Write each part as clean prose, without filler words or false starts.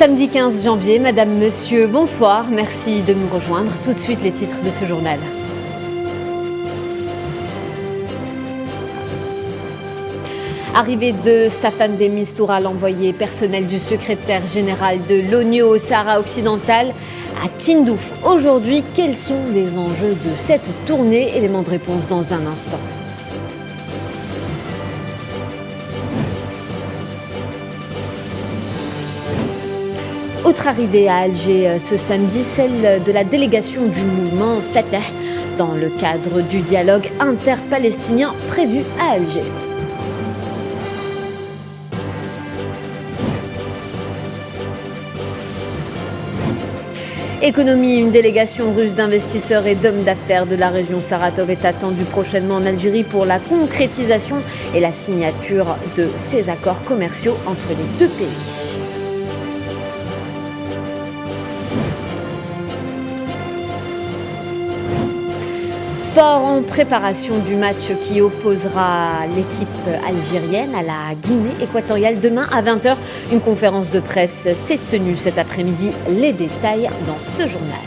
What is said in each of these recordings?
Samedi 15 janvier, Madame, Monsieur, bonsoir. Merci de nous rejoindre. Tout de suite, les titres de ce journal. Arrivée de Staffan de Mistura, l'envoyé personnel du secrétaire général de l'ONU au Sahara occidental à Tindouf. Aujourd'hui, quels sont les enjeux de cette tournée? Élément de réponse dans un instant. Autre arrivée à Alger ce samedi, celle de la délégation du mouvement Fatah dans le cadre du dialogue interpalestinien prévu à Alger. Économie, une délégation russe d'investisseurs et d'hommes d'affaires de la région Saratov est attendue prochainement en Algérie pour la concrétisation et la signature de ces accords commerciaux entre les deux pays. Sport en préparation du match qui opposera l'équipe algérienne à la Guinée équatoriale demain à 20h. Une conférence de presse s'est tenue cet après-midi. Les détails dans ce journal.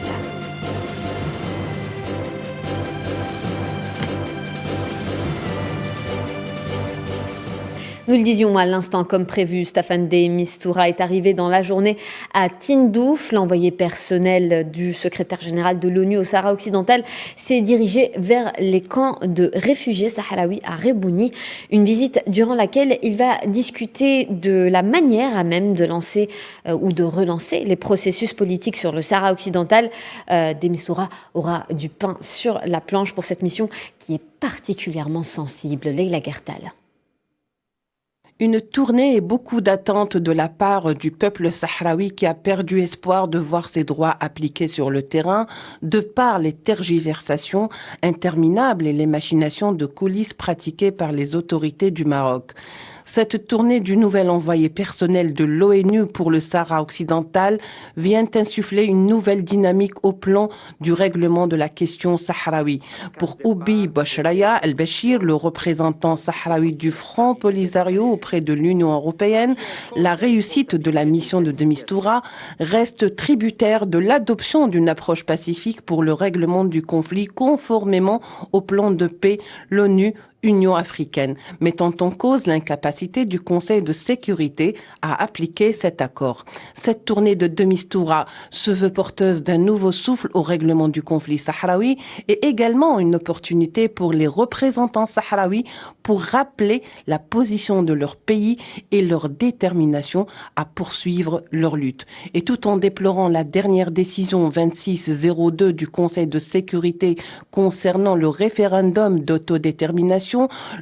Nous le disions à l'instant, comme prévu, Staffan de Mistura est arrivé dans la journée à Tindouf. L'envoyé personnel du secrétaire général de l'ONU au Sahara occidental s'est dirigé vers les camps de réfugiés sahraouis à Rebouni. Une visite durant laquelle il va discuter de la manière à même de lancer ou de relancer les processus politiques sur le Sahara occidental. De Mistura aura du pain sur la planche pour cette mission qui est particulièrement sensible. Leila Gertal. Une tournée et beaucoup d'attentes de la part du peuple sahraoui qui a perdu espoir de voir ses droits appliqués sur le terrain de par les tergiversations interminables et les machinations de coulisses pratiquées par les autorités du Maroc. Cette tournée du nouvel envoyé personnel de l'ONU pour le Sahara occidental vient insuffler une nouvelle dynamique au plan du règlement de la question sahraoui. Pour Oubi Bachraya El-Bachir, le représentant sahraoui du Front Polisario auprès de l'Union européenne, la réussite de la mission de Mistura reste tributaire de l'adoption d'une approche pacifique pour le règlement du conflit conformément au plan de paix l'ONU Union africaine, mettant en cause l'incapacité du Conseil de sécurité à appliquer cet accord. Cette tournée de Mistura se veut porteuse d'un nouveau souffle au règlement du conflit sahraoui et également une opportunité pour les représentants sahraouis pour rappeler la position de leur pays et leur détermination à poursuivre leur lutte. Et tout en déplorant la dernière décision 2602 du Conseil de sécurité concernant le référendum d'autodétermination,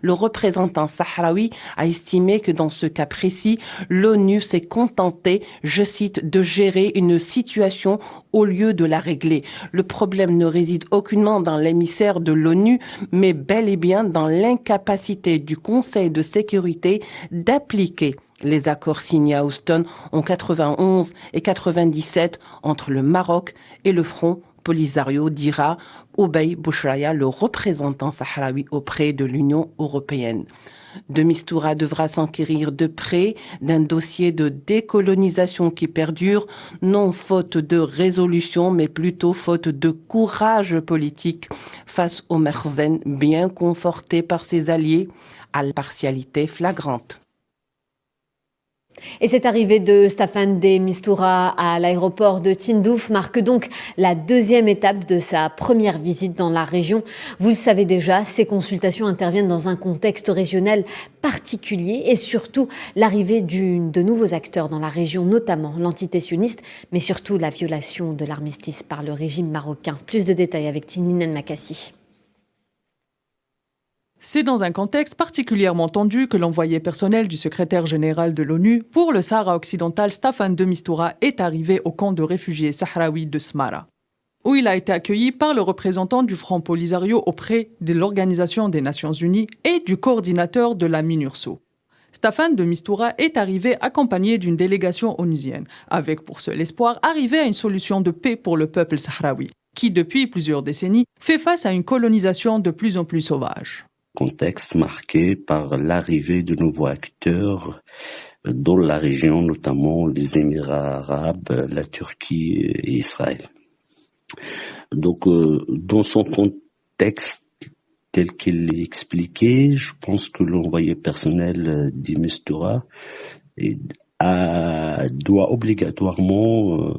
le représentant sahraoui a estimé que dans ce cas précis, l'ONU s'est contentée, je cite, de gérer une situation au lieu de la régler. Le problème ne réside aucunement dans l'émissaire de l'ONU, mais bel et bien dans l'incapacité du Conseil de sécurité d'appliquer les accords signés à Houston en 91 et 97 entre le Maroc et le Front Polisario, dira Oubi Bachraya, le représentant sahraoui auprès de l'Union européenne. De Mistura devra s'enquérir de près d'un dossier de décolonisation qui perdure, non faute de résolution, mais plutôt faute de courage politique face au Merzen, bien conforté par ses alliés, à la partialité flagrante. Et cette arrivée de Staffan de Mistura à l'aéroport de Tindouf marque donc la deuxième étape de sa première visite dans la région. Vous le savez déjà, ces consultations interviennent dans un contexte régional particulier et surtout l'arrivée de nouveaux acteurs dans la région, notamment l'entité sioniste, mais surtout la violation de l'armistice par le régime marocain. Plus de détails avec Tinine Makassi. C'est dans un contexte particulièrement tendu que l'envoyé personnel du secrétaire général de l'ONU pour le Sahara occidental, Staffan de Mistura, est arrivé au camp de réfugiés sahraouis de Smara, où il a été accueilli par le représentant du Front Polisario auprès de l'Organisation des Nations Unies et du coordinateur de la MINURSO. Staffan de Mistura est arrivé accompagné d'une délégation onusienne, avec pour seul espoir arriver à une solution de paix pour le peuple sahraoui, qui depuis plusieurs décennies fait face à une colonisation de plus en plus sauvage. Contexte marqué par l'arrivée de nouveaux acteurs dans la région, notamment les Émirats arabes, la Turquie et Israël. Donc, dans son contexte tel qu'il est expliqué, je pense que l'envoyé personnel de Mistura doit obligatoirement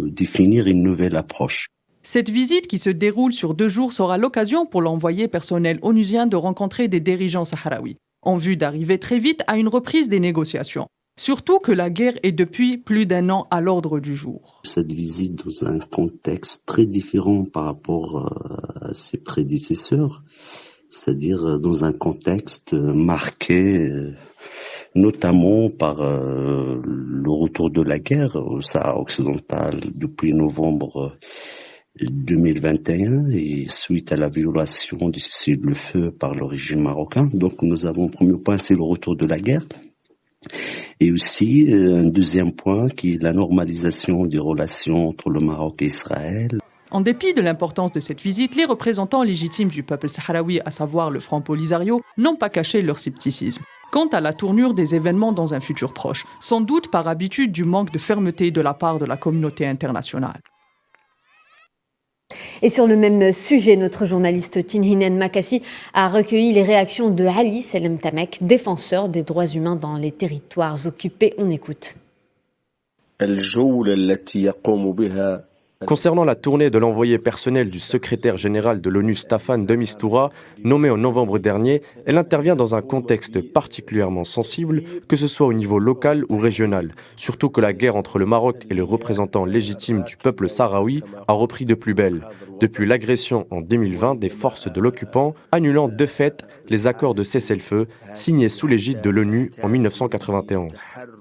définir une nouvelle approche. Cette visite qui se déroule sur 2 jours sera l'occasion pour l'envoyé personnel onusien de rencontrer des dirigeants sahraouis, en vue d'arriver très vite à une reprise des négociations. Surtout que la guerre est depuis plus d'1 an à l'ordre du jour. Cette visite dans un contexte très différent par rapport à ses prédécesseurs, c'est-à-dire dans un contexte marqué notamment par le retour de la guerre au Sahara occidental depuis novembre 2021 et suite à la violation du cessez-le-feu par le régime marocain. Donc nous avons, premier point, c'est le retour de la guerre. Et aussi un deuxième point qui est la normalisation des relations entre le Maroc et Israël. En dépit de l'importance de cette visite, les représentants légitimes du peuple sahraoui, à savoir le Front Polisario, n'ont pas caché leur scepticisme. Quant à la tournure des événements dans un futur proche, sans doute par habitude du manque de fermeté de la part de la communauté internationale. Et sur le même sujet, notre journaliste Tinhinen Makassi a recueilli les réactions de Ali Selem Tamek, défenseur des droits humains dans les territoires occupés. On écoute. Concernant la tournée de l'envoyé personnel du secrétaire général de l'ONU Staffan de Mistura, nommé en novembre dernier, elle intervient dans un contexte particulièrement sensible, que ce soit au niveau local ou régional, surtout que la guerre entre le Maroc et le représentant légitime du peuple sahraoui a repris de plus belle, depuis l'agression en 2020 des forces de l'occupant, annulant de fait les accords de cessez-le-feu signés sous l'égide de l'ONU en 1991.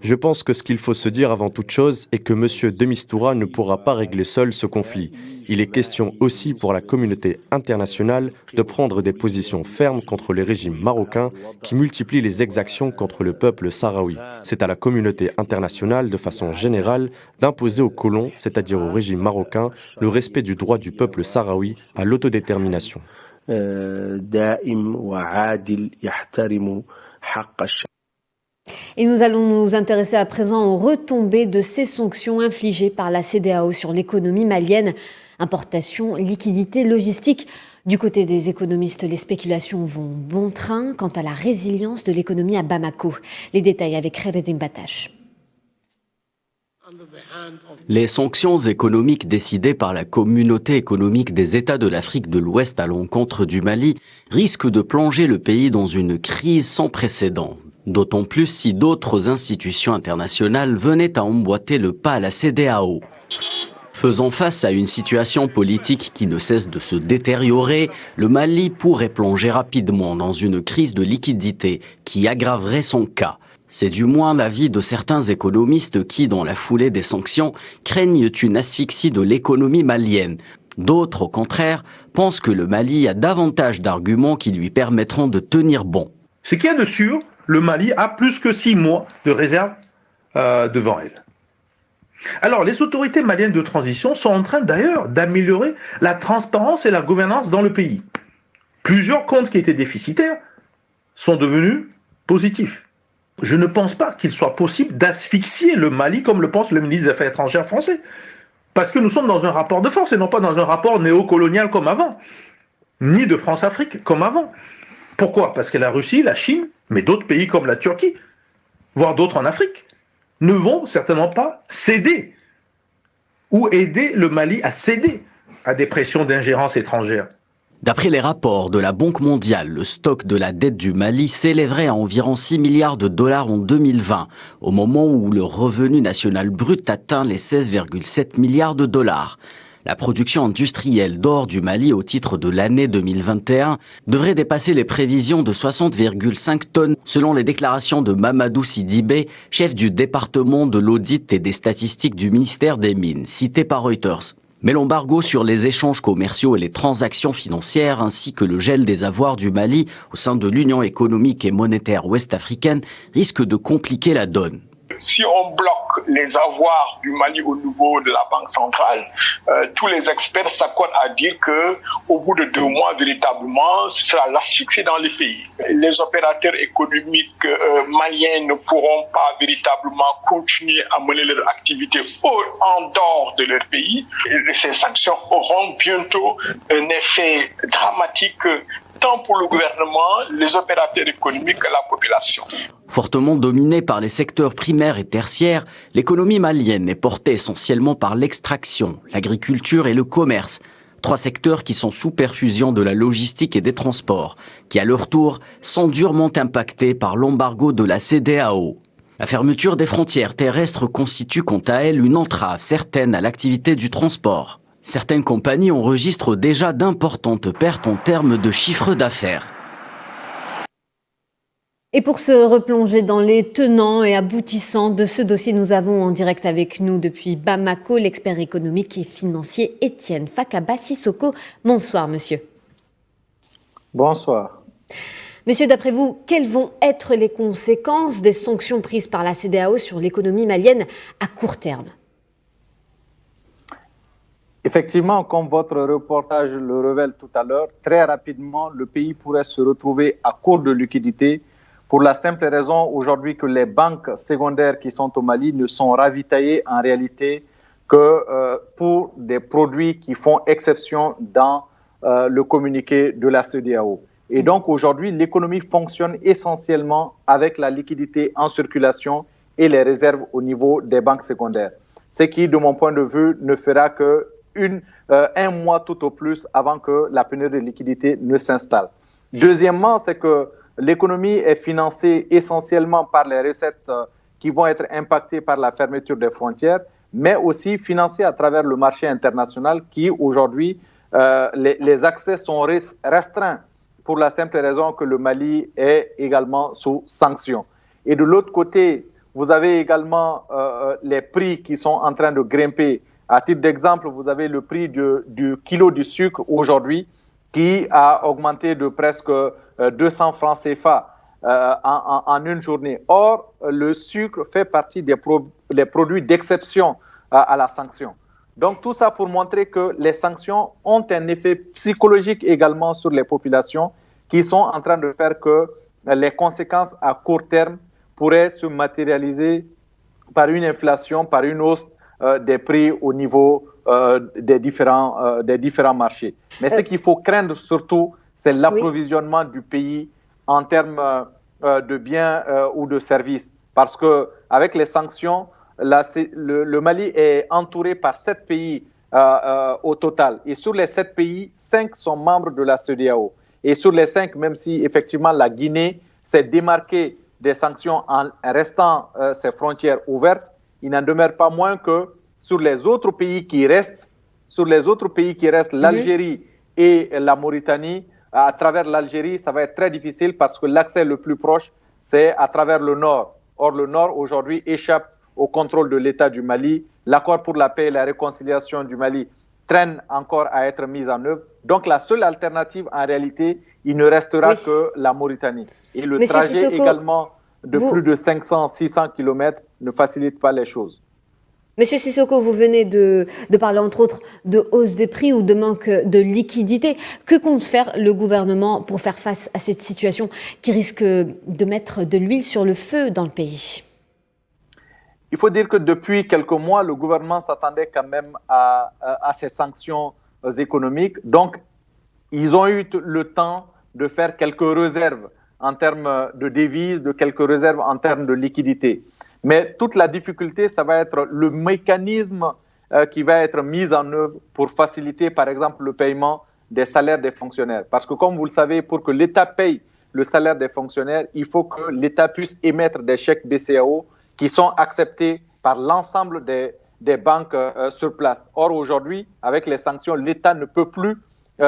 Je pense que ce qu'il faut se dire avant toute chose est que M. de Mistura ne pourra pas régler seul ce conflit. Il est question aussi pour la communauté internationale de prendre des positions fermes contre les régimes marocains qui multiplient les exactions contre le peuple sahraoui. C'est à la communauté internationale de façon générale d'imposer aux colons, c'est-à-dire au régime marocain, le respect du droit du peuple sahraoui à l'autodétermination. Et nous allons nous intéresser à présent aux retombées de ces sanctions infligées par la CEDEAO sur l'économie malienne. Importation, liquidité, logistique. Du côté des économistes, les spéculations vont bon train quant à la résilience de l'économie à Bamako. Les détails avec Khaireddine Batache. Les sanctions économiques décidées par la communauté économique des États de l'Afrique de l'Ouest à l'encontre du Mali risquent de plonger le pays dans une crise sans précédent. D'autant plus si d'autres institutions internationales venaient à emboîter le pas à la CEDEAO. Faisant face à une situation politique qui ne cesse de se détériorer, le Mali pourrait plonger rapidement dans une crise de liquidité qui aggraverait son cas. C'est du moins l'avis de certains économistes qui, dans la foulée des sanctions, craignent une asphyxie de l'économie malienne. D'autres, au contraire, pensent que le Mali a davantage d'arguments qui lui permettront de tenir bon. Ce qu'il y a de sûr, le Mali a plus que 6 mois de réserve devant elle. Alors, les autorités maliennes de transition sont en train d'ailleurs d'améliorer la transparence et la gouvernance dans le pays. Plusieurs comptes qui étaient déficitaires sont devenus positifs. Je ne pense pas qu'il soit possible d'asphyxier le Mali comme le pense le ministre des Affaires étrangères français. Parce que nous sommes dans un rapport de force et non pas dans un rapport néocolonial comme avant, ni de France-Afrique comme avant. Pourquoi ? Parce que la Russie, la Chine, mais d'autres pays comme la Turquie, voire d'autres en Afrique, ne vont certainement pas céder ou aider le Mali à céder à des pressions d'ingérence étrangère. D'après les rapports de la Banque mondiale, le stock de la dette du Mali s'élèverait à environ 6 milliards de dollars en 2020, au moment où le revenu national brut atteint les 16,7 milliards de dollars. La production industrielle d'or du Mali au titre de l'année 2021 devrait dépasser les prévisions de 60,5 tonnes selon les déclarations de Mamadou Sidibé, chef du département de l'audit et des statistiques du ministère des Mines, cité par Reuters. Mais l'embargo sur les échanges commerciaux et les transactions financières ainsi que le gel des avoirs du Mali au sein de l'Union économique et monétaire ouest-africaine risquent de compliquer la donne. si on bloque les avoirs du Mali au niveau de la Banque centrale, tous les experts s'accordent à dire qu'au bout de 2 mois, véritablement, ce sera l'asphyxie dans les pays. Les opérateurs économiques maliens ne pourront pas véritablement continuer à mener leur activité en dehors de leur pays. Et ces sanctions auront bientôt un effet dramatique tant pour le gouvernement, les opérateurs économiques et la population. Fortement dominée par les secteurs primaires et tertiaires, l'économie malienne est portée essentiellement par l'extraction, l'agriculture et le commerce. 3 secteurs qui sont sous perfusion de la logistique et des transports, qui à leur tour sont durement impactés par l'embargo de la CEDEAO. La fermeture des frontières terrestres constitue quant à elle une entrave certaine à l'activité du transport. Certaines compagnies enregistrent déjà d'importantes pertes en termes de chiffre d'affaires. Et pour se replonger dans les tenants et aboutissants de ce dossier, nous avons en direct avec nous depuis Bamako l'expert économique et financier Étienne Fakaba Sissoko. Bonsoir monsieur. Bonsoir. Monsieur, d'après vous, quelles vont être les conséquences des sanctions prises par la CEDEAO sur l'économie malienne à court terme ? Effectivement, comme votre reportage le révèle tout à l'heure, très rapidement, le pays pourrait se retrouver à court de liquidités pour la simple raison aujourd'hui que les banques secondaires qui sont au Mali ne sont ravitaillées en réalité que pour des produits qui font exception dans le communiqué de la CEDEAO. Et donc aujourd'hui, l'économie fonctionne essentiellement avec la liquidité en circulation et les réserves au niveau des banques secondaires. Ce qui, de mon point de vue, ne fera que un mois tout au plus avant que la pénurie de liquidité ne s'installe. Deuxièmement, c'est que l'économie est financée essentiellement par les recettes qui vont être impactées par la fermeture des frontières, mais aussi financée à travers le marché international qui, aujourd'hui, les accès sont restreints pour la simple raison que le Mali est également sous sanctions. Et de l'autre côté, vous avez également les prix qui sont en train de grimper. À titre d'exemple, vous avez le prix du kilo du sucre aujourd'hui qui a augmenté de presque 200 francs CFA en une journée. Or, le sucre fait partie des produits d'exception à la sanction. Donc tout ça pour montrer que les sanctions ont un effet psychologique également sur les populations qui sont en train de faire que les conséquences à court terme pourraient se matérialiser par une inflation, par une hausse des prix au niveau des différents marchés. Mais ce qu'il faut craindre surtout, c'est l'approvisionnement du pays en termes de biens ou de services. Parce qu'avec les sanctions, le Mali est entouré par 7 pays au total. Et sur les 7 pays, 5 sont membres de la CEDEAO. Et sur les 5, même si effectivement la Guinée s'est démarquée des sanctions en restant ses frontières ouvertes, il n'en demeure pas moins que sur les autres pays qui restent, l'Algérie et la Mauritanie, à travers l'Algérie, ça va être très difficile parce que l'accès le plus proche, c'est à travers le nord. Or, le nord, aujourd'hui, échappe au contrôle de l'État du Mali. L'accord pour la paix et la réconciliation du Mali traîne encore à être mis en œuvre. Donc, la seule alternative, en réalité, il ne restera que la Mauritanie. Et le trajet Sissoko, également de plus de 500-600 km ne facilite pas les choses. Monsieur Sissoko, vous venez de parler entre autres de hausse des prix ou de manque de liquidité. Que compte faire le gouvernement pour faire face à cette situation qui risque de mettre de l'huile sur le feu dans le pays ? Il faut dire que depuis quelques mois, le gouvernement s'attendait quand même à ces sanctions économiques. Donc, ils ont eu le temps de faire quelques réserves en termes de devises, de quelques réserves en termes de liquidité. Mais toute la difficulté, ça va être le mécanisme qui va être mis en œuvre pour faciliter, par exemple, le paiement des salaires des fonctionnaires. Parce que, comme vous le savez, pour que l'État paye le salaire des fonctionnaires, il faut que l'État puisse émettre des chèques BCAO qui sont acceptés par l'ensemble des banques sur place. Or, aujourd'hui, avec les sanctions, l'État ne peut plus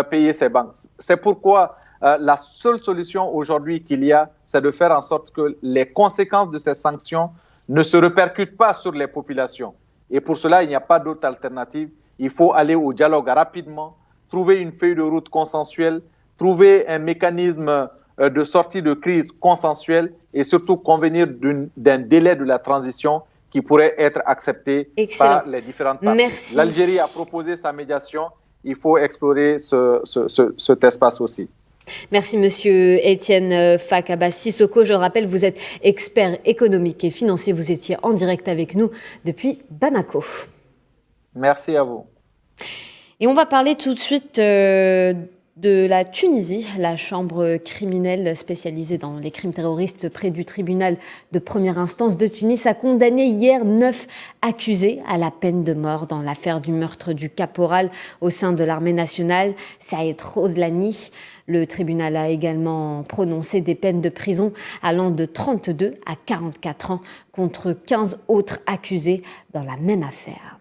payer ces banques. C'est pourquoi la seule solution aujourd'hui qu'il y a, c'est de faire en sorte que les conséquences de ces sanctions ne se répercutent pas sur les populations. Et pour cela, il n'y a pas d'autre alternative. Il faut aller au dialogue rapidement, trouver une feuille de route consensuelle, trouver un mécanisme de sortie de crise consensuelle et surtout convenir d'un délai de la transition qui pourrait être accepté par les différentes parties. Merci. L'Algérie a proposé sa médiation. Il faut explorer cet espace aussi. Merci Monsieur Étienne Fakaba Sissoko. Je le rappelle, vous êtes expert économique et financier. Vous étiez en direct avec nous depuis Bamako. Merci à vous. Et on va parler tout de suite de la Tunisie. La chambre criminelle spécialisée dans les crimes terroristes près du tribunal de première instance de Tunis a condamné hier 9 accusés à la peine de mort dans l'affaire du meurtre du caporal au sein de l'armée nationale, Saïd Roslani. Le tribunal a également prononcé des peines de prison allant de 32 à 44 ans contre 15 autres accusés dans la même affaire.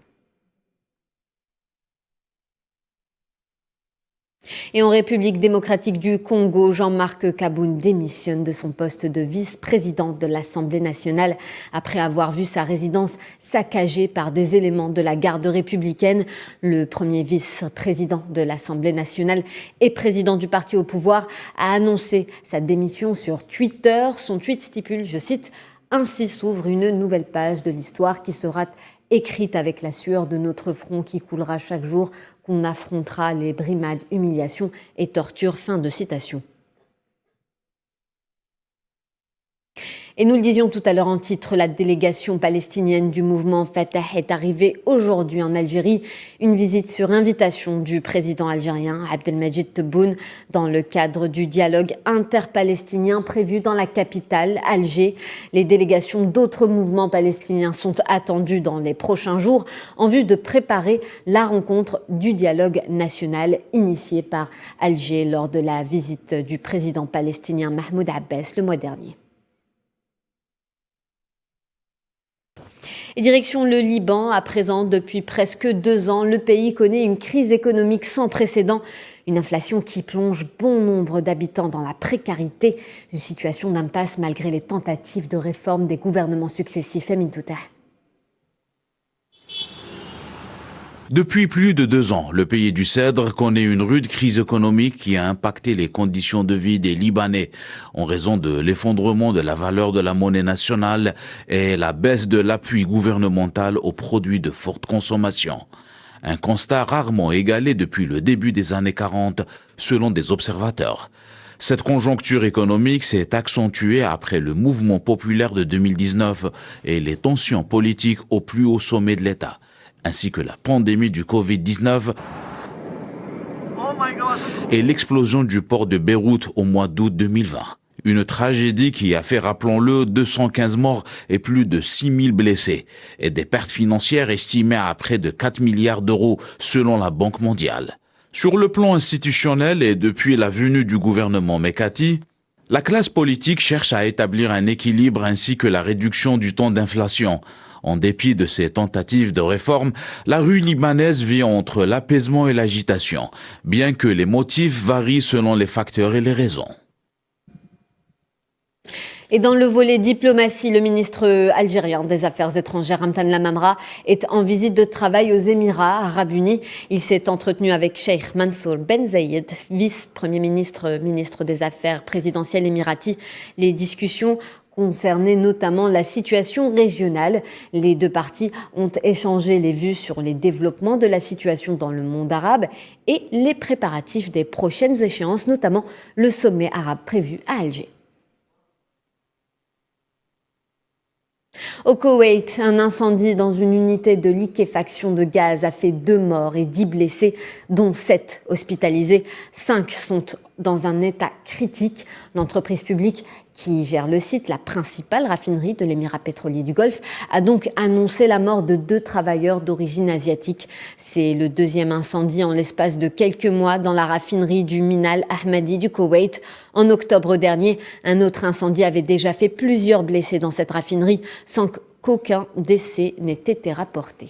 Et en République démocratique du Congo, Jean-Marc Kaboun démissionne de son poste de vice-président de l'Assemblée nationale après avoir vu sa résidence saccagée par des éléments de la garde républicaine. Le premier vice-président de l'Assemblée nationale et président du parti au pouvoir a annoncé sa démission sur Twitter. Son tweet stipule, je cite, « Ainsi s'ouvre une nouvelle page de l'histoire qui sera écrite avec la sueur de notre front qui coulera chaque jour, qu'on affrontera les brimades, humiliations et tortures. » Fin de citation. Et nous le disions tout à l'heure en titre, la délégation palestinienne du mouvement Fatah est arrivée aujourd'hui en Algérie. Une visite sur invitation du président algérien Abdelmadjid Tebboune dans le cadre du dialogue interpalestinien prévu dans la capitale, Alger. Les délégations d'autres mouvements palestiniens sont attendues dans les prochains jours en vue de préparer la rencontre du dialogue national initiée par Alger lors de la visite du président palestinien Mahmoud Abbas le mois dernier. Et direction le Liban, à présent, depuis presque 2 ans, le pays connaît une crise économique sans précédent. Une inflation qui plonge bon nombre d'habitants dans la précarité. Une situation d'impasse malgré les tentatives de réforme des gouvernements successifs. Amin Touta. Depuis plus de 2 ans, le pays du Cèdre connaît une rude crise économique qui a impacté les conditions de vie des Libanais en raison de l'effondrement de la valeur de la monnaie nationale et la baisse de l'appui gouvernemental aux produits de forte consommation. Un constat rarement égalé depuis le début des années 40, selon des observateurs. Cette conjoncture économique s'est accentuée après le mouvement populaire de 2019 et les tensions politiques au plus haut sommet de l'État, ainsi que la pandémie du Covid-19 et l'explosion du port de Beyrouth au mois d'août 2020. Une tragédie qui a fait, rappelons-le, 215 morts et plus de 6000 blessés, et des pertes financières estimées à près de 4 milliards d'euros selon la Banque mondiale. Sur le plan institutionnel et depuis la venue du gouvernement Mekati, la classe politique cherche à établir un équilibre ainsi que la réduction du taux d'inflation. En dépit de ces tentatives de réforme, la rue libanaise vit entre l'apaisement et l'agitation, bien que les motifs varient selon les facteurs et les raisons. Et dans le volet diplomatie, le ministre algérien des Affaires étrangères, Amtan Lamamra, est en visite de travail aux Émirats arabes unis. Il s'est entretenu avec Cheikh Mansour Ben Zayed, vice-premier ministre, ministre des Affaires présidentielles émirati. Les discussions concernaient notamment la situation régionale. Les 2 parties ont échangé les vues sur les développements de la situation dans le monde arabe et les préparatifs des prochaines échéances, notamment le sommet arabe prévu à Alger. Au Koweït, un incendie dans une unité de liquéfaction de gaz a fait 2 morts et 10 blessés, dont 7 hospitalisés. 5 sont dans un état critique. L'entreprise publique qui gère le site, la principale raffinerie de l'émirat pétrolier du Golfe, a donc annoncé la mort de 2 travailleurs d'origine asiatique. C'est le 2e incendie en l'espace de quelques mois dans la raffinerie du Minal Ahmadi du Koweït. En octobre dernier, un autre incendie avait déjà fait plusieurs blessés dans cette raffinerie sans qu'aucun décès n'ait été rapporté.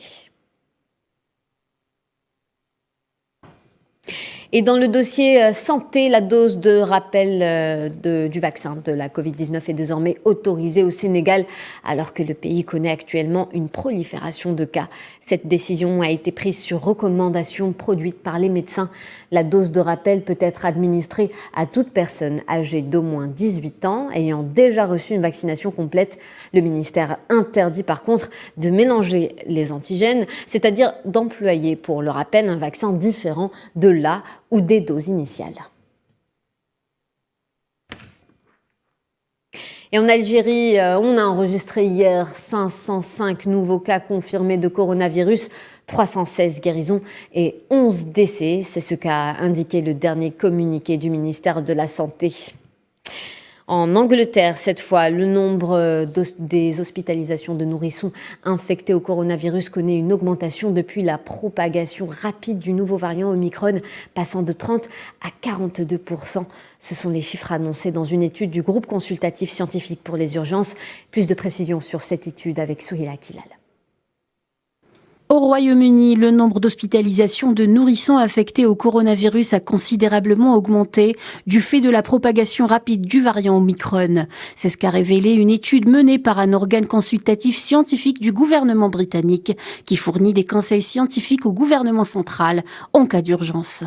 Et dans le dossier santé, la dose de rappel du vaccin de la Covid-19 est désormais autorisée au Sénégal, alors que le pays connaît actuellement une prolifération de cas. Cette décision a été prise sur recommandation produite par les médecins. La dose de rappel peut être administrée à toute personne âgée d'au moins 18 ans ayant déjà reçu une vaccination complète. Le ministère interdit par contre de mélanger les antigènes, c'est-à-dire d'employer pour le rappel un vaccin différent de la ou des doses initiales. Et en Algérie, on a enregistré hier 505 nouveaux cas confirmés de coronavirus, 316 guérisons et 11 décès. C'est ce qu'a indiqué le dernier communiqué du ministère de la Santé. En Angleterre, cette fois, le nombre des hospitalisations de nourrissons infectés au coronavirus connaît une augmentation depuis la propagation rapide du nouveau variant Omicron, passant de 30 à 42%. Ce sont les chiffres annoncés dans une étude du groupe consultatif scientifique pour les urgences. Plus de précisions sur cette étude avec Souhila Kilal. Au Royaume-Uni, le nombre d'hospitalisations de nourrissons affectés au coronavirus a considérablement augmenté du fait de la propagation rapide du variant Omicron. C'est ce qu'a révélé une étude menée par un organe consultatif scientifique du gouvernement britannique qui fournit des conseils scientifiques au gouvernement central en cas d'urgence.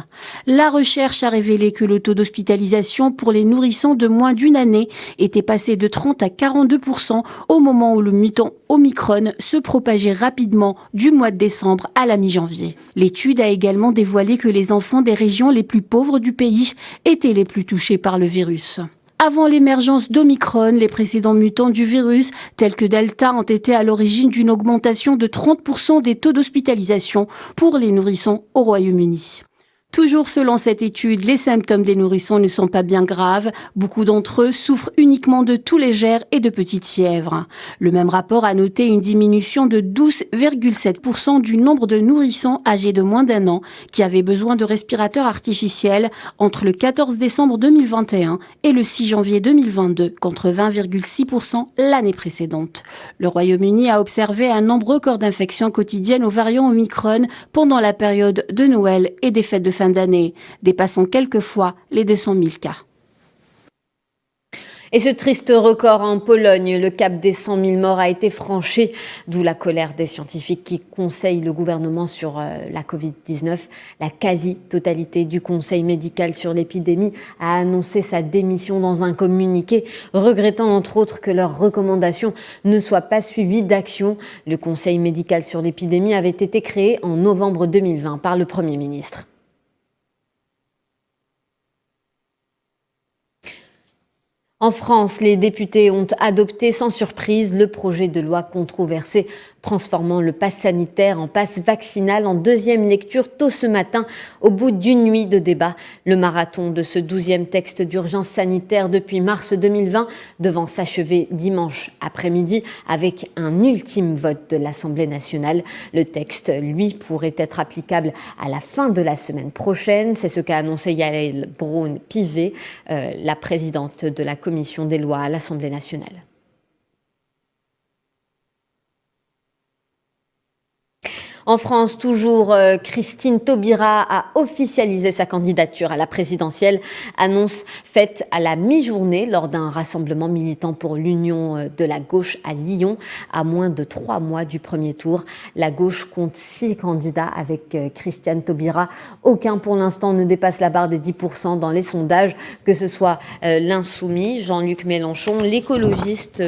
La recherche a révélé que le taux d'hospitalisation pour les nourrissons de moins d'une année était passé de 30 à 42% au moment où le mutant Omicron se propageait rapidement du mois de décembre à la mi-janvier. L'étude a également dévoilé que les enfants des régions les plus pauvres du pays étaient les plus touchés par le virus. Avant l'émergence d'Omicron, les précédents mutants du virus, tels que Delta, ont été à l'origine d'une augmentation de 30% des taux d'hospitalisation pour les nourrissons au Royaume-Uni. Toujours selon cette étude, les symptômes des nourrissons ne sont pas bien graves. Beaucoup d'entre eux souffrent uniquement de toux légères et de petites fièvres. Le même rapport a noté une diminution de 12,7% du nombre de nourrissons âgés de moins d'un an qui avaient besoin de respirateurs artificiels entre le 14 décembre 2021 et le 6 janvier 2022, contre 20,6% l'année précédente. Le Royaume-Uni a observé un nombre record d'infections quotidiennes au variant Omicron pendant la période de Noël et des fêtes de fin d'année, dépassant quelquefois les 200 000 cas. Et ce triste record en Pologne, le cap des 100 000 morts a été franchi, d'où la colère des scientifiques qui conseillent le gouvernement sur la Covid-19. La quasi-totalité du conseil médical sur l'épidémie a annoncé sa démission dans un communiqué, regrettant entre autres que leurs recommandations ne soient pas suivies d'action. Le conseil médical sur l'épidémie avait été créé en novembre 2020 par le Premier ministre. En France, les députés ont adopté sans surprise le projet de loi controversé transformant le pass sanitaire en pass vaccinal en deuxième lecture tôt ce matin au bout d'une nuit de débat. Le marathon de ce 12e texte d'urgence sanitaire depuis mars 2020 devant s'achever dimanche après-midi avec un ultime vote de l'Assemblée nationale. Le texte, lui, pourrait être applicable à la fin de la semaine prochaine. C'est ce qu'a annoncé Yael Braun-Pivet, la présidente de la commission des lois à l'Assemblée nationale. En France, toujours, Christine Taubira a officialisé sa candidature à la présidentielle, annonce faite à la mi-journée lors d'un rassemblement militant pour l'Union de la gauche à Lyon, à moins de 3 mois du premier tour. La gauche compte 6 candidats avec Christine Taubira. Aucun pour l'instant ne dépasse la barre des 10% dans les sondages, que ce soit l'insoumis Jean-Luc Mélenchon, l'écologiste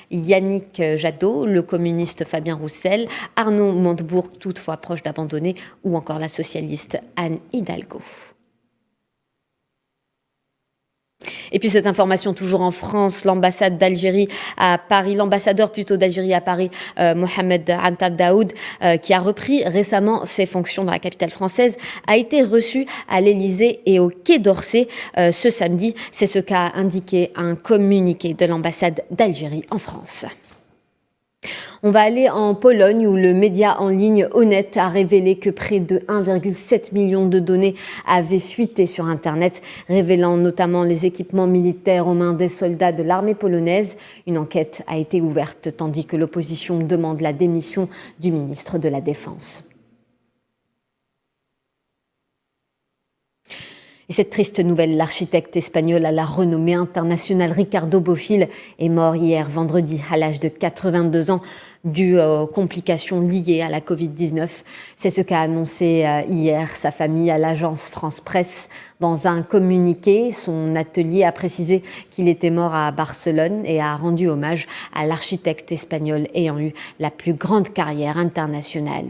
Yannick Jadot, le communiste Fabien Roussel, Arnaud Montebourg, toutefois proche d'abandonner, ou encore la socialiste Anne Hidalgo. Et puis cette information toujours en France, l'ambassadeur d'Algérie à Paris, Mohamed Antar Daoud, qui a repris récemment ses fonctions dans la capitale française, a été reçu à l'Élysée et au Quai d'Orsay ce samedi. C'est ce qu'a indiqué un communiqué de l'ambassade d'Algérie en France. On va aller en Pologne où le média en ligne Onet a révélé que près de 1,7 million de données avaient fuité sur Internet, révélant notamment les équipements militaires aux mains des soldats de l'armée polonaise. Une enquête a été ouverte tandis que l'opposition demande la démission du ministre de la Défense. cette triste nouvelle, l'architecte espagnol à la renommée internationale Ricardo Bofill est mort hier vendredi à l'âge de 82 ans dû aux complications liées à la Covid-19. C'est ce qu'a annoncé hier sa famille à l'agence France Presse. Dans un communiqué, son atelier a précisé qu'il était mort à Barcelone et a rendu hommage à l'architecte espagnol ayant eu la plus grande carrière internationale.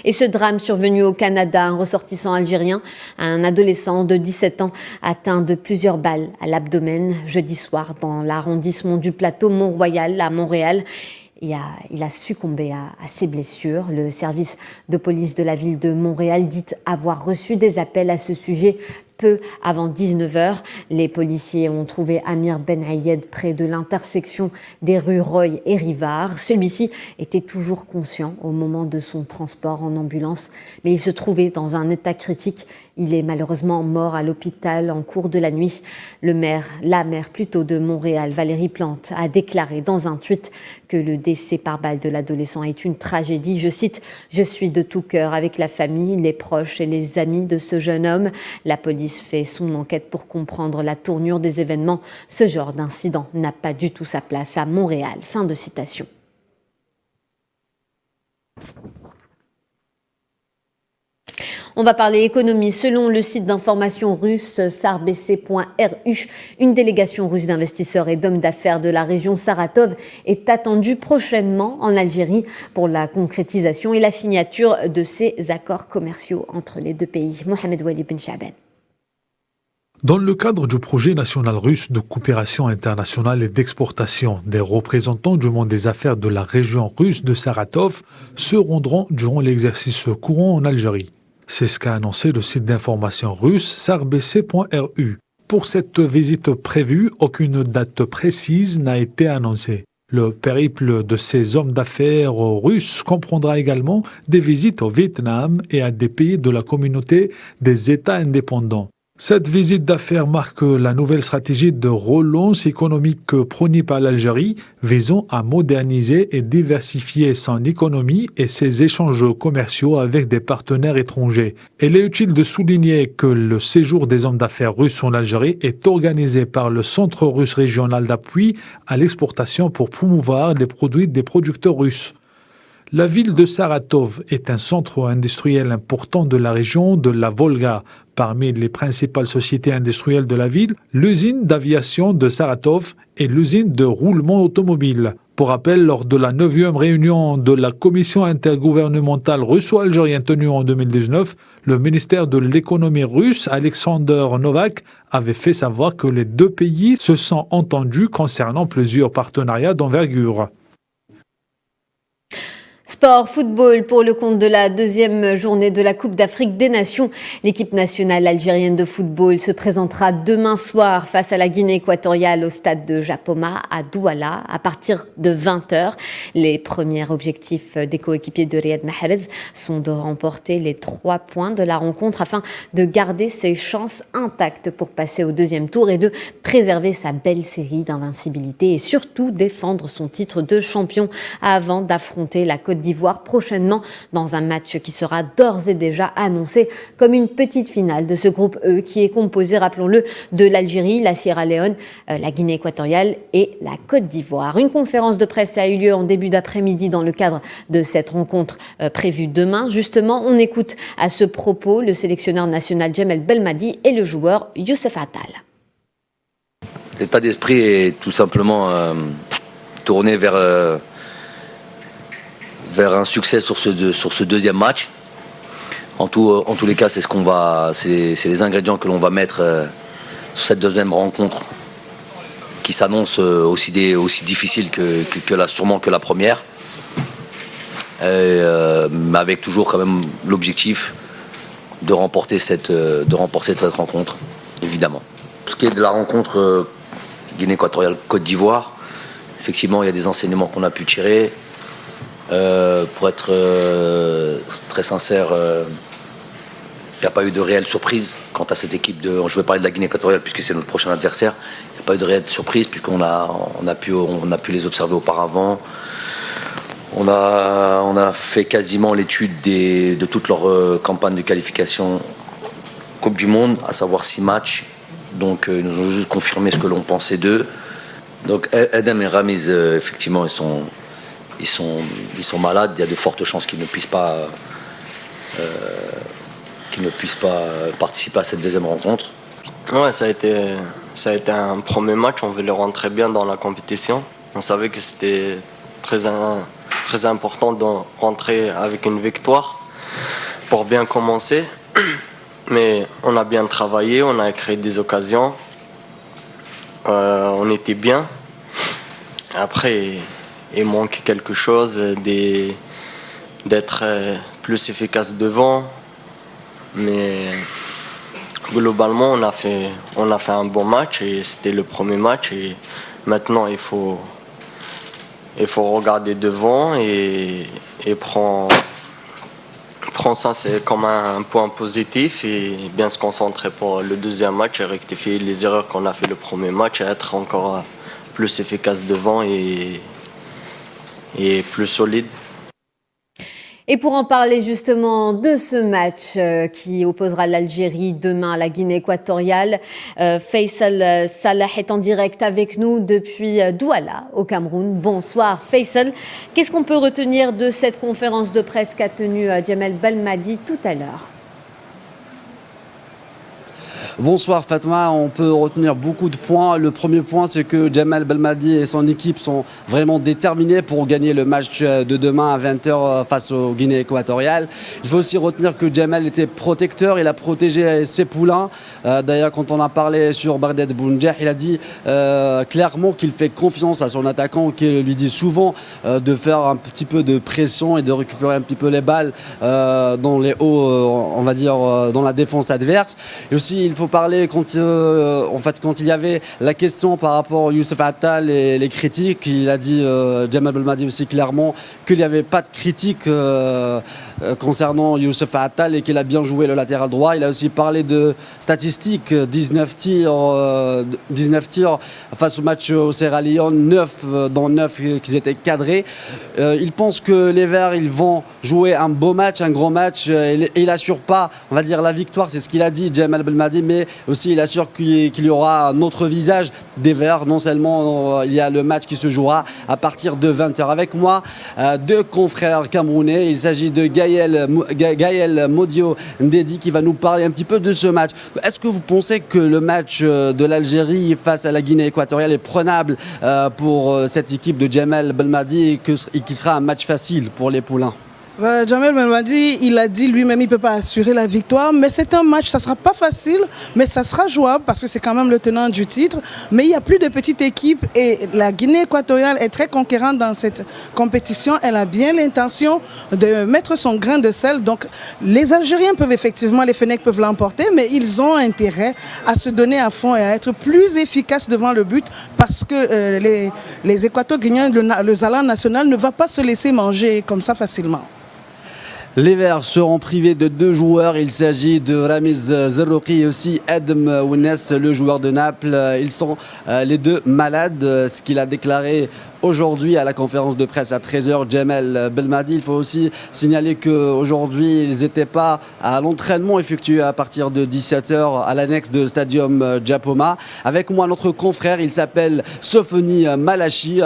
Et ce drame survenu au Canada, un ressortissant algérien, un adolescent de 17 ans atteint de plusieurs balles à l'abdomen jeudi soir dans l'arrondissement du plateau Mont-Royal à Montréal. Il a succombé à ses blessures. Le service de police de la ville de Montréal dit avoir reçu des appels à ce sujet peu avant 19h. Les policiers ont trouvé Amir Ben Ayed près de l'intersection des rues Roy et Rivard. Celui-ci était toujours conscient au moment de son transport en ambulance, mais il se trouvait dans un état critique. Il est malheureusement mort à l'hôpital en cours de la nuit. La maire de Montréal, Valérie Plante, a déclaré dans un tweet que le décès par balle de l'adolescent est une tragédie. Je cite, « Je suis de tout cœur avec la famille, les proches et les amis de ce jeune homme. La police fait son enquête pour comprendre la tournure des événements. Ce genre d'incident n'a pas du tout sa place à Montréal. » Fin de citation. On va parler économie. Selon le site d'information russe sarbc.ru, une délégation russe d'investisseurs et d'hommes d'affaires de la région Saratov est attendue prochainement en Algérie pour la concrétisation et la signature de ces accords commerciaux entre les deux pays. Mohamed Wali Ben Chaban. Dans le cadre du projet national russe de coopération internationale et d'exportation, des représentants du monde des affaires de la région russe de Saratov se rendront durant l'exercice courant en Algérie. C'est ce qu'a annoncé le site d'information russe sarbc.ru. Pour cette visite prévue, aucune date précise n'a été annoncée. Le périple de ces hommes d'affaires russes comprendra également des visites au Vietnam et à des pays de la communauté des États indépendants. Cette visite d'affaires marque la nouvelle stratégie de relance économique prônée par l'Algérie, visant à moderniser et diversifier son économie et ses échanges commerciaux avec des partenaires étrangers. Il est utile de souligner que le séjour des hommes d'affaires russes en Algérie est organisé par le Centre russe régional d'appui à l'exportation pour promouvoir les produits des producteurs russes. La ville de Saratov est un centre industriel important de la région de la Volga. Parmi les principales sociétés industrielles de la ville, l'usine d'aviation de Saratov et l'usine de roulement automobile. Pour rappel, lors de la 9e réunion de la commission intergouvernementale russo-algérienne tenue en 2019, le ministère de l'économie russe, Alexander Novak, avait fait savoir que les deux pays se sont entendus concernant plusieurs partenariats d'envergure. Sport, football pour le compte de la deuxième journée de la Coupe d'Afrique des Nations. L'équipe nationale algérienne de football se présentera demain soir face à la Guinée équatoriale au stade de Japoma à Douala à partir de 20h. Les premiers objectifs des coéquipiers de Riyad Mahrez sont de remporter les 3 points de la rencontre afin de garder ses chances intactes pour passer au deuxième tour et de préserver sa belle série d'invincibilité et surtout défendre son titre de champion avant d'affronter la Côte d'Ivoire prochainement dans un match qui sera d'ores et déjà annoncé comme une petite finale de ce groupe E qui est composé, rappelons-le, de l'Algérie, la Sierra Leone, la Guinée équatoriale et la Côte d'Ivoire. Une conférence de presse a eu lieu en début d'après-midi dans le cadre de cette rencontre prévue demain. Justement, on écoute à ce propos le sélectionneur national Djamel Belmadi et le joueur Youssef Attal. L'état d'esprit est tout simplement tourné vers un succès sur ce deuxième match. En tous les cas, c'est les ingrédients que l'on va mettre sur cette deuxième rencontre qui s'annonce aussi difficile sûrement que la première. Mais avec toujours quand même l'objectif de remporter cette rencontre, évidemment. Pour ce qui est de la rencontre Guinée équatoriale Côte d'Ivoire, effectivement, il y a des enseignements qu'on a pu tirer. Pour être très sincère, il n'y a pas eu de réelle surprise quant à cette équipe je vais parler de la Guinée équatoriale puisque c'est notre prochain adversaire. Il n'y a pas eu de réelle surprise puisqu'on a pu les observer auparavant. On a fait quasiment l'étude de toute leur campagne de qualification Coupe du Monde, à savoir 6 matchs. Donc ils nous ont juste confirmé ce que l'on pensait d'eux. Donc Edem et Ramiz, effectivement, ils sont malades. Il y a de fortes chances qu'ils ne puissent pas participer à cette deuxième rencontre. Ouais, ça a été un premier match. On voulait rentrer bien dans la compétition. On savait que c'était très important de rentrer avec une victoire pour bien commencer. Mais on a bien travaillé, on a créé des occasions. On était bien. Après, il manque quelque chose d'être plus efficace devant. Mais globalement, on a fait un bon match et c'était le premier match. Et maintenant, il faut regarder devant et prendre ça c'est comme un point positif et bien se concentrer pour le deuxième match et rectifier les erreurs qu'on a fait le premier match et être encore plus efficace devant et plus solide. Et pour en parler justement de ce match qui opposera l'Algérie demain à la Guinée équatoriale, Faisal Salah est en direct avec nous depuis Douala au Cameroun. Bonsoir Faisal. Qu'est-ce qu'on peut retenir de cette conférence de presse qu'a tenue Djamel Belmadi tout à l'heure ? Bonsoir Fatma, on peut retenir beaucoup de points. Le premier point, c'est que Djamel Belmadi et son équipe sont vraiment déterminés pour gagner le match de demain à 20h face au Guinée équatoriale. Il faut aussi retenir que Djamel était protecteur, il a protégé ses poulains. D'ailleurs, quand on a parlé sur Barded Bounjah, il a dit clairement qu'il fait confiance à son attaquant, qui lui dit souvent de faire un petit peu de pression et de récupérer un petit peu les balles dans les hauts, on va dire, dans la défense adverse. Et aussi, il faut parler quand il y avait la question par rapport à Youssef Attal et les critiques, il a dit Djamel Belmadi aussi clairement qu'il n'y avait pas de critique concernant Youssef Attal et qu'il a bien joué le latéral droit. Il a aussi parlé de statistiques, 19 tirs face au match au Sierra Leone, 9 dans 9 qui étaient cadrés. Il pense que les Verts ils vont jouer un beau match, un gros match et il assure pas, on va dire, la victoire, c'est ce qu'il a dit Djamel Belmadi, mais aussi il assure qu'il y aura un autre visage des Verts. Non seulement il y a le match qui se jouera à partir de 20h. Avec moi, deux confrères camerounais. Il s'agit de Gaël Modio Ndedi qui va nous parler un petit peu de ce match. Est-ce que vous pensez que le match de l'Algérie face à la Guinée équatoriale est prenable pour cette équipe de Djamel Belmadi et qui sera un match facile pour les poulains? Djamel Belmadi, il a dit lui-même, il ne peut pas assurer la victoire, mais c'est un match, ça ne sera pas facile, mais ça sera jouable parce que c'est quand même le tenant du titre. Mais il y a plus de petites équipes et la Guinée équatoriale est très conquérante dans cette compétition. Elle a bien l'intention de mettre son grain de sel. Donc les Algériens peuvent effectivement, les Fennecs peuvent l'emporter, mais ils ont intérêt à se donner à fond et à être plus efficaces devant le but parce que les Équato-Guinéens, le Zala national ne va pas se laisser manger comme ça facilement. Les Verts seront privés de 2 joueurs. Il s'agit de Ramiz Zerrouki et aussi Edem Ounes, le joueur de Naples. Ils sont les deux malades, ce qu'il a déclaré aujourd'hui à la conférence de presse à 13h, Djamel Belmadi. Il faut aussi signaler qu'aujourd'hui, ils n'étaient pas à l'entraînement effectué à partir de 17h à l'annexe de Stadium Japoma. Avec moi, notre confrère, il s'appelle Sofoni Malachi,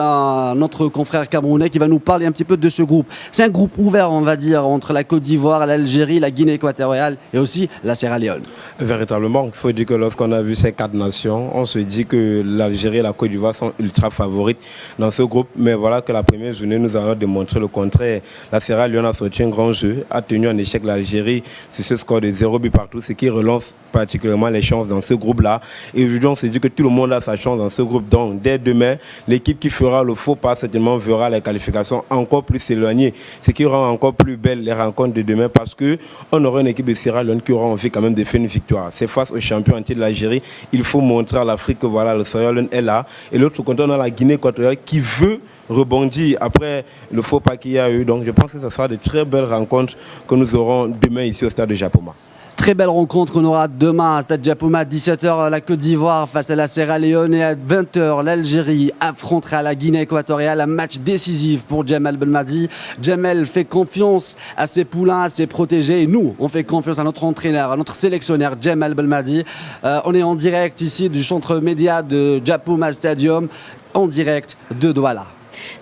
notre confrère camerounais qui va nous parler un petit peu de ce groupe. C'est un groupe ouvert, on va dire, entre la Côte d'Ivoire, l'Algérie, la Guinée équatoriale et aussi la Sierra Leone. Véritablement, il faut dire que lorsqu'on a vu ces 4 nations, on se dit que l'Algérie et la Côte d'Ivoire sont ultra favorites dans ce groupe, mais voilà que la première journée nous a démontré le contraire. La Sierra Leone a sorti un grand jeu, a tenu en échec l'Algérie sur ce score de 0 but partout, ce qui relance particulièrement les chances dans ce groupe-là. Et aujourd'hui, on se dit que tout le monde a sa chance dans ce groupe. Donc, dès demain, l'équipe qui fera le faux pas, certainement verra les qualifications encore plus éloignées, ce qui rend encore plus belle les rencontres de demain parce qu'on aura une équipe de Sierra Leone qui aura envie quand même de faire une victoire. C'est face au champion entier de l'Algérie. Il faut montrer à l'Afrique que voilà, le Sierra Leone est là. Et l'autre côté, on a la Guinée équatoriale qui veut rebondir après le faux pas qu'il y a eu. Donc je pense que ce sera de très belles rencontres que nous aurons demain ici au stade de Japoma. Très belle rencontre qu'on aura demain à Stade Diapouma, 17h la Côte d'Ivoire face à la Sierra Leone et à 20h l'Algérie affrontera la Guinée équatoriale. Un match décisif pour Djamel Belmadi. Djamel fait confiance à ses poulains, à ses protégés et nous, on fait confiance à notre entraîneur, à notre sélectionneur Djamel Belmadi. On est en direct ici du centre média de Diapouma Stadium, en direct de Douala.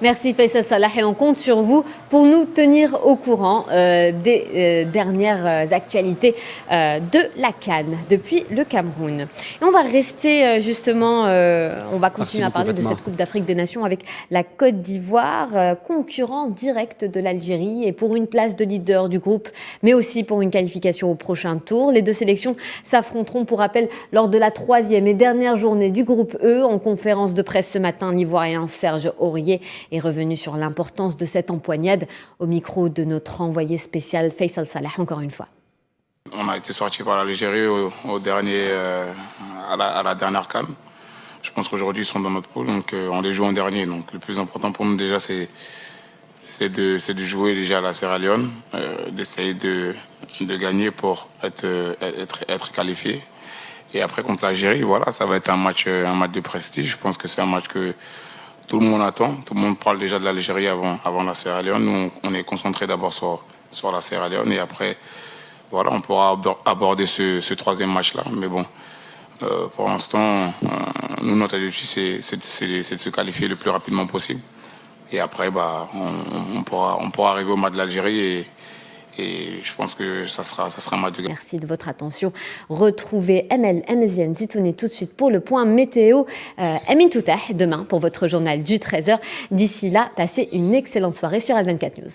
Merci Faisal Salah et on compte sur vous pour nous tenir au courant des dernières actualités de la CAN depuis le Cameroun. Et on va rester justement, on va continuer à parler de cette Coupe d'Afrique des Nations avec la Côte d'Ivoire, concurrent direct de l'Algérie et pour une place de leader du groupe, mais aussi pour une qualification au prochain tour. Les deux sélections s'affronteront pour rappel lors de la 3e et dernière journée du groupe E. En conférence de presse ce matin, l'Ivoirien Serge Aurier est revenu sur l'importance de cette empoignade au micro de notre envoyé spécial Faisal Salah, encore une fois. On a été sorti par l'Algérie au dernier, à la dernière CAN. Je pense qu'aujourd'hui ils sont dans notre poule, donc on les joue en dernier. Donc le plus important pour nous déjà c'est de jouer déjà à la Sierra Leone, d'essayer de gagner pour être qualifié. Et après contre l'Algérie, voilà, ça va être un match de prestige. Je pense que c'est un match que tout le monde attend. Tout le monde parle déjà de l'Algérie avant la Sierra Leone. Nous, on est concentré d'abord sur la Sierra Leone et après, voilà, on pourra aborder ce 3e match-là. Mais bon, pour l'instant, nous, notre objectif, c'est de se qualifier le plus rapidement possible. Et après, on pourra arriver au match de l'Algérie et je pense que ça sera un match de gagne. Merci de votre attention. Retrouvez Amel Amaziane Zitouni tout de suite pour le point météo. Amin Toutah demain pour votre journal du 13h. D'ici là, passez une excellente soirée sur Al24 News.